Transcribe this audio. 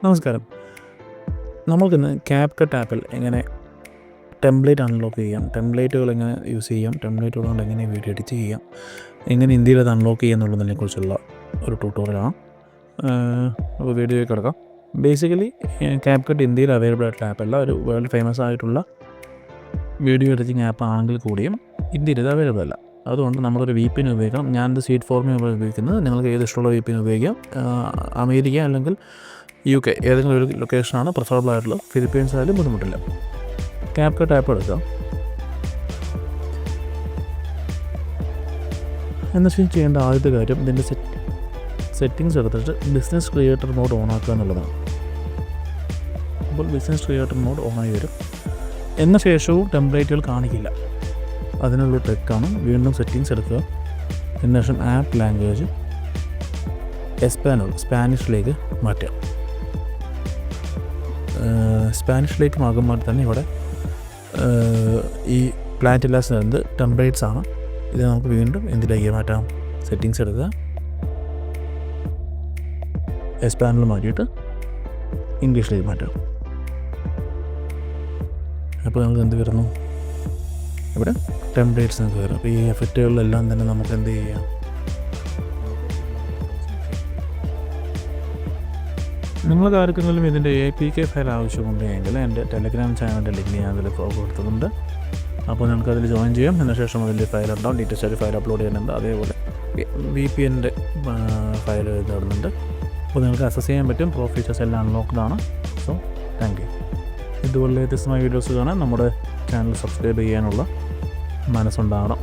നമസ്കാരം. നമുക്കിന്ന് CapCut ആപ്പിൽ എങ്ങനെ ടെംപ്ലേറ്റ് അൺലോക്ക് ചെയ്യാം, ടെംപ്ലേറ്റുകൾ എങ്ങനെ യൂസ് ചെയ്യാം, ടെംപ്ലേറ്റുകൾ കൊണ്ട് എങ്ങനെ വീഡിയോ എഡിറ്റ് ചെയ്യാം, എങ്ങനെ ഇന്ത്യയിൽ അത് അൺലോക്ക് ചെയ്യുക എന്നുള്ളതിനെക്കുറിച്ചുള്ള ഒരു ട്യൂട്ടോറിയലാണ്. അപ്പോൾ വീഡിയോയിൽ കിടക്കാം. ബേസിക്കലി CapCut ഇന്ത്യയിൽ അവൈലബിൾ ആയിട്ടുള്ള ആപ്പല്ല, ഒരു വേൾഡ് ഫേമസ് ആയിട്ടുള്ള വീഡിയോ എഡിറ്റിംഗ് ആപ്പ് ആണെങ്കിൽ കൂടിയും ഇന്ത്യയിൽ ഇത് അവൈലബിൾ അല്ല. അതുകൊണ്ട് നമ്മളൊരു VPN ഉപയോഗിക്കണം. ഞാനിത് സ്വീറ്റ് ഫോർമി ഉപയോഗിക്കുന്നത്. നിങ്ങൾക്ക് ഏത് ഇഷ്ടമുള്ള VPN ഉപയോഗിക്കാം. അമേരിക്ക അല്ലെങ്കിൽ UK ഏതെങ്കിലും ഒരു ലൊക്കേഷനാണ് പ്രിഫറബിൾ ആയിട്ടുള്ളത്. ഫിലിപ്പീൻസ് ആയാലും ബുദ്ധിമുട്ടില്ല. CapCut ആപ്പ് എടുക്കാം. എന്നുവെച്ചാൽ ചെയ്യേണ്ട ആദ്യത്തെ കാര്യം ഇതിൻ്റെ സെറ്റിങ്സ് എടുത്തിട്ട് ബിസിനസ് ക്രിയേറ്റർ മോഡ് ഓൺ ആക്കുക എന്നുള്ളതാണ്. അപ്പോൾ ബിസിനസ് ക്രിയേറ്റർ മോഡ് ഓണായി വരും. എന്ന ശേഷവും ടെംപ്ലേറ്റുകൾ കാണിക്കില്ല. അതിനുള്ള ട്രിക്കാണ് വീണ്ടും സെറ്റിങ്സ് എടുക്കുക. അതിന് ശേഷം ആപ്പ് ലാംഗ്വേജ് സ്പാനിഷിലേക്ക് മാറ്റുക. സ്പാനിഷിലേക്ക് മാകുമ്പോൾ തന്നെ ഇവിടെ ഈ പ്ലാറ്റില്ലാസ് എന്നത് ടെംപ്ലേറ്റ്സ് ആണ്. ഇത് നമുക്ക് വീണ്ടും എന്തിലേക്ക് മാറ്റാം? സെറ്റിങ്സ് എടുക്കുക, എസ്പാനിൽ മാറ്റിയിട്ട് ഇംഗ്ലീഷിലേക്ക് മാറ്റാം. അപ്പോൾ നമുക്ക് എന്ത് വരുന്നു? ഇവിടെ ടെംപ്ലേറ്റ്സ് നമുക്ക് വരും. അപ്പോൾ ഈ എഫക്റ്റുകളിലെല്ലാം തന്നെ നമുക്ക് എന്ത് ചെയ്യാം? നിങ്ങൾക്ക് ആർക്കെങ്കിലും ഇതിൻ്റെ APK ഫയൽ ആവശ്യമുണ്ടെങ്കിൽ എൻ്റെ ടെലഗ്രാം ചാനലിൻ്റെ ലിങ്ക് ഞാൻ അതിൽ കൊടുത്തിട്ടുണ്ട്. അപ്പോൾ നിങ്ങൾക്ക് അതിൽ ജോയിൻ ചെയ്യാം. അതിന് ശേഷം അതിൻ്റെ ഫയൽ ഉണ്ടാവും. ഡീറ്റെയിൽസ് ഒരു ഫയൽ അപ്ലോഡ് ചെയ്യുന്നുണ്ട്. അതേപോലെ VPNൻ്റെ ഫയൽ ഇടുന്നുണ്ട്. അപ്പോൾ നിങ്ങൾക്ക് അക്സസ് ചെയ്യാൻ പറ്റും. പ്രോ ഫീച്ചേഴ്സ് എല്ലാം അൺലോക്ക്ഡ് ആണ്. So thank you. ഇതുപോലെ വ്യത്യസ്തമായ വീഡിയോസ് കാണാൻ നമ്മുടെ ചാനൽ സബ്സ്ക്രൈബ് ചെയ്യാനുള്ള മനസ്സുണ്ടാകണം.